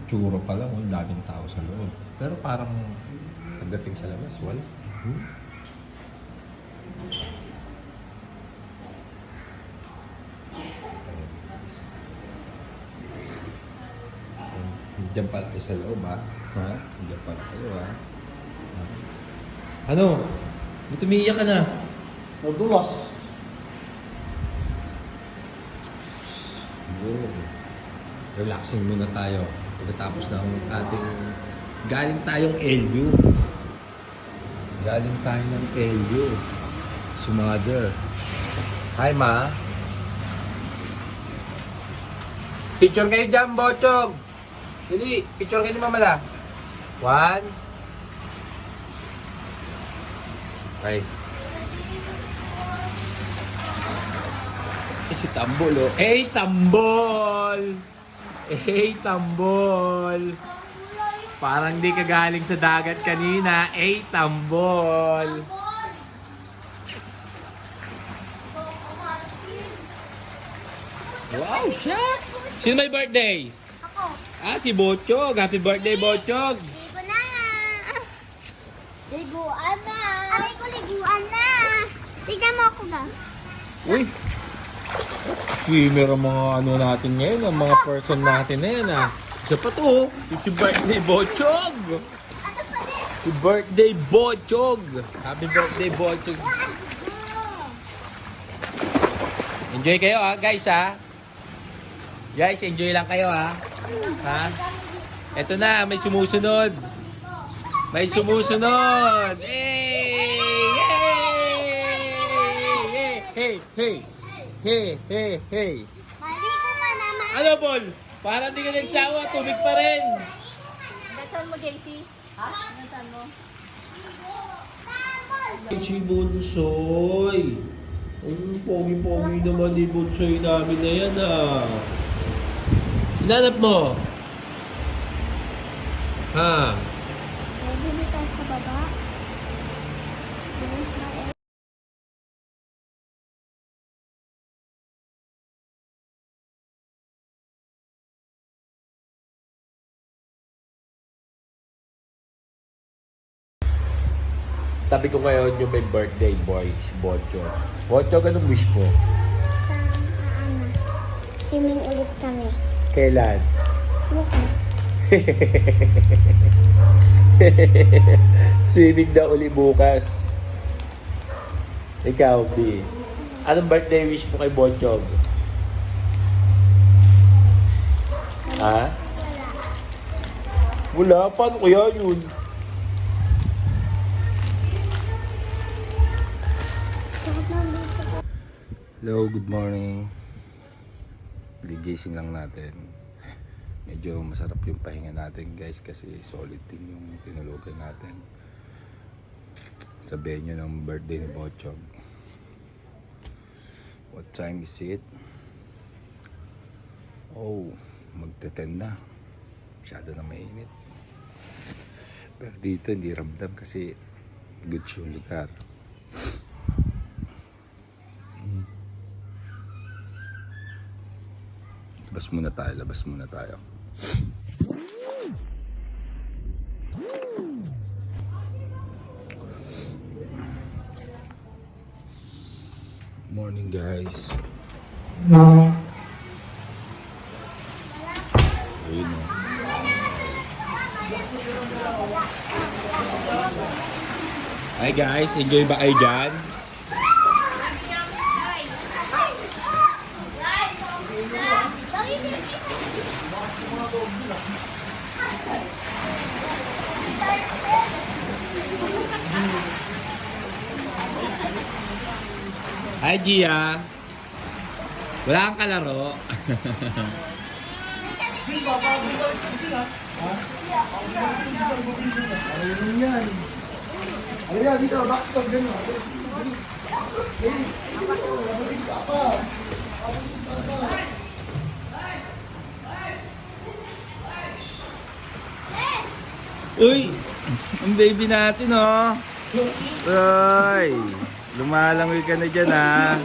Tsura pa lang, oh, daming tao sa loob. Pero parang pagdating sa labas, wala. Diyan pala kayo sa loob, ha? Ha? Diyan pala kayo, ha? Ha? Ano? Ba't umiiyak ka na? Madulas. Oh. Relaxing muna tayo. Pagkatapos ng ating... Galing tayong LU. Galing tayo ng LU. Si Mother. Hi, Ma. Picture kayo dyan, Bochog. Dili, picture kayo ni Mama la. 1. Okay. Si Tambol, oh. Hey, Tambol! Hey, Tambol! Parang di ka galing sa dagat kanina. Hey, Tambol! Wow, shit! Sino may birthday? Ako. Ah, si Bochog. Happy birthday, Bochog! Ligo na. Liguan na. Aray ko, liguan na. Tignan mo ako ga. Uy! Swimmer ang mga ano natin ngayon, ang mga person natin na yan, ah. Isa pa to, oh. It's your birthday, Bochog! Ano pa din? Happy birthday, Bochog! Happy birthday, Bochog! Enjoy kayo, ha, guys, ha? Guys, enjoy lang kayo, ha? Ha? Eto na, may sumusunod. May sumusunod! Hey! Hey! Hey! Hey! Hey! Hey! Hey! Maligo ka naman. Ano, Paul? Parang di ka nagsawa, tubig pa rin. Nasaan mo, JC? Ha? Nasaan mo? Si Bunsoy. Ang pogi-pogi naman ni Bunsoy namin na yan, ah. Hinanap mo? Ha? Bili tayo sa baba. Tabi ko ngayon yung may birthday boy, si Bocho. Bocho, anong wish mo? Sa ano? Swimming ulit kami. Kailan? Bukas. Swimming na uli bukas. Ikaw, B. Anong birthday wish mo kay Bochog? Ha? Wala. Paano kaya yun? Hello, good morning. Gigising lang natin. Medyo masarap yung pahinga natin, guys, kasi solid din yung tinulugan natin sa venue ng birthday ni Bochog. What time is it? Oh, magte-10 na. Masyado na mainit. Pero dito hindi ramdam kasi good yung lugar. Labas muna tayo, labas muna tayo. Morning, guys. Ayun, oh. Hi guys, enjoy ba kayo dyan? Hi Gia. Wala kang kalaro. Ano yan? Ano yan? Dito, backstop din. Uy! Ang baby natin, oh. Uy! Lumalangoy ka na dyan, ha.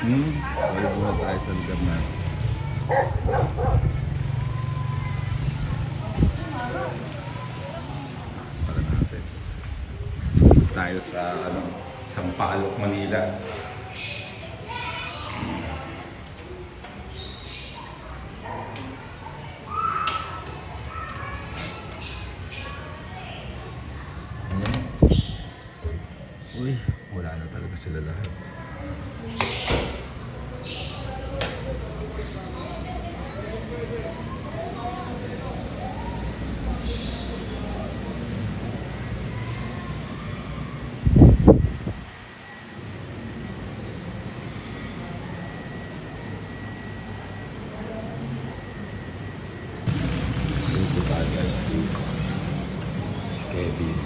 Wala muna tayo sa lugar natin. Para natin. Tayo sa Sampaloc, Manila. Uy, wala na talaga sila lahat. Dito tayo guys, dito. Kevin.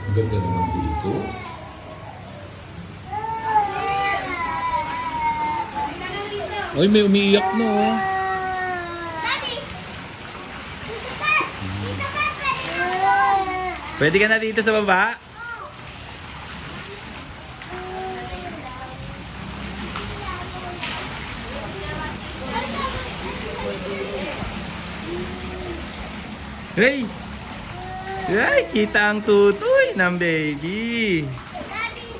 Ang ganda naman dito. Uy, may umiiyak no. Daddy! Dito pa! Dito pa! Pwede ka na dito sa baba? Hey! Ay, kita ang tutoy ng baby. Daddy!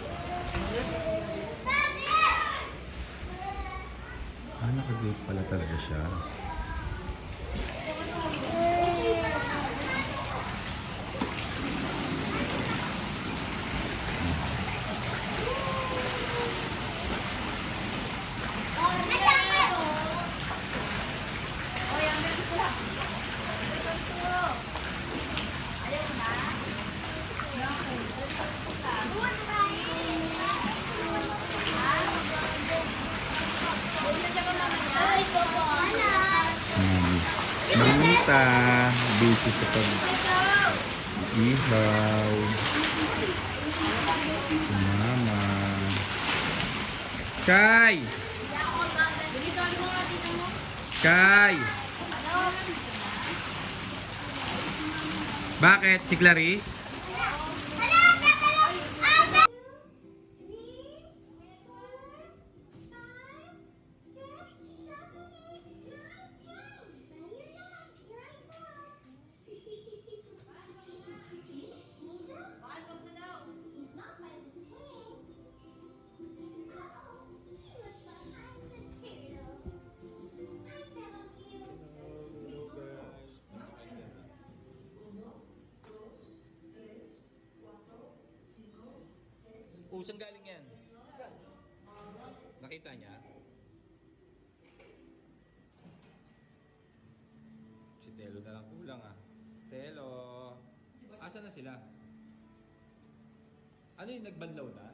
Daddy! Naka-gate pala talaga siya. Marita, busy sa pag-ihaw. Si Mama. Kai! Kai! Bakit? Si Clarice? Saan galing yan? Nakita niya? Si Telo na lang kulang ah. Telo! Asa na sila? Ano yung nagbanlaw na?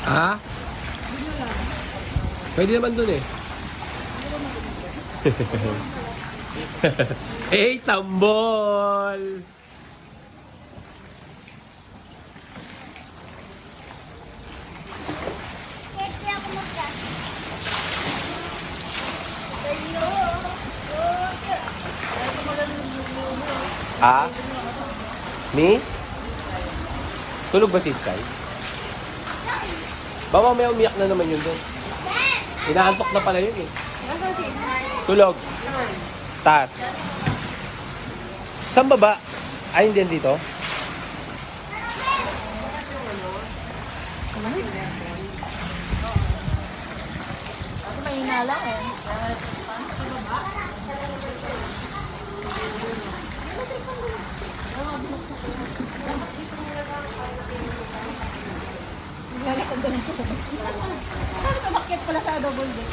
Ha? Pwede naman dun eh. Eh, tambol! Kahit di ako magkas. Ah? Me? Tulog ba si Sky? Baka may umiyak na naman yun doon. Inaantok na pala yun eh. Tulog. Taas. Saan baba? Ay, hindi yan dito? Ako may hinala eh. Naglalakad ka na sa Tapos umakyat pala sa double deck.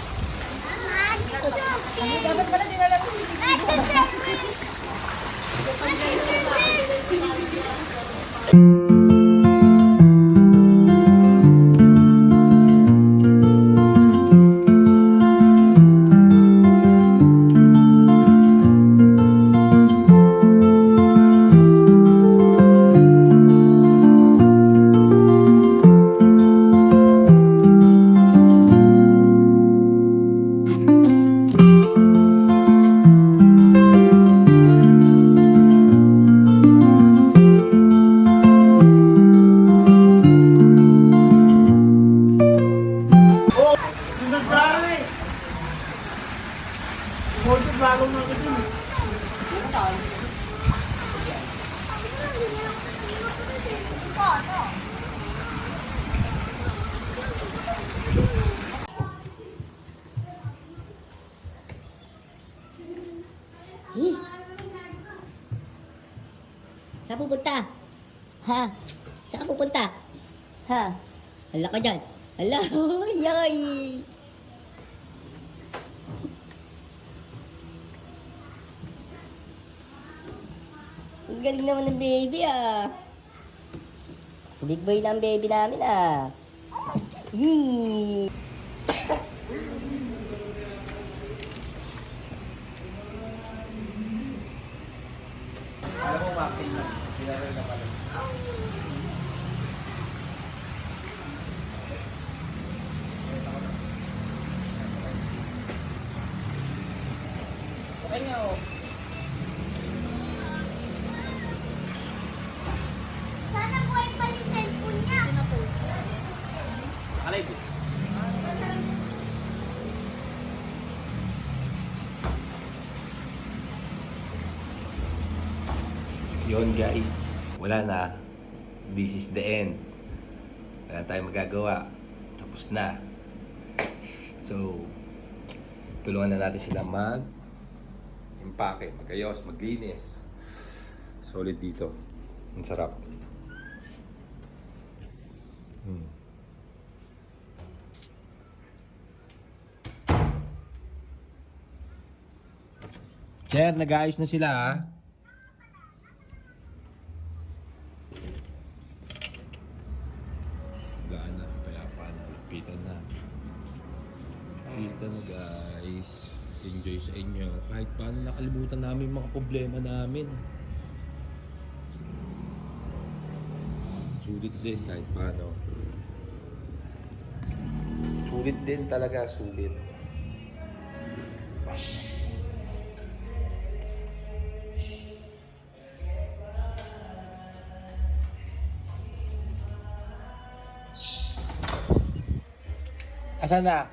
Ano, dapat pala dinala mo si Saan pupunta? Ha? Saan ka pupunta? Ha? Hala ka dyan. Hala, yay! Ang galing naman ng baby ah. Big boy na ang baby namin ah. Yee! Alam mo, makin na. Pinaril na pala. Okay nga oh. Sana po ay palit cellphone niya. Alay po. Yun guys, wala na. This is the end. Wala tayong magagawa. Tapos na. So, tulungan na natin sila mag-impake, magayos, maglinis. Solid dito. Ang sarap. Sir, nag-aayos na sila ha. Gaan na, payapa na, lapitan na. Kita na guys. Enjoy sa inyo. Kahit paano nakalimutan namin mga problema namin. Sulit din kahit paano. Sulit din talaga, sulit. Asan na?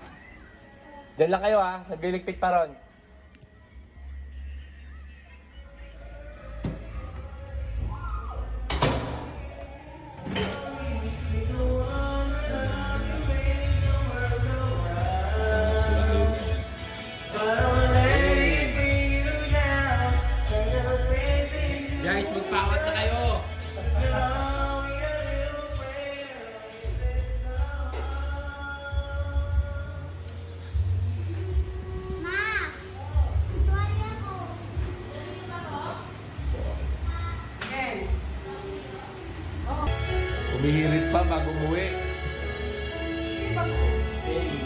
Diyan lang kayo ha, nagliligpit pa ron. Guys, magpawat na kayo! Ma! Tuwalya ko. Umihirit pa bago umuwi. Hindi pa po. Okay.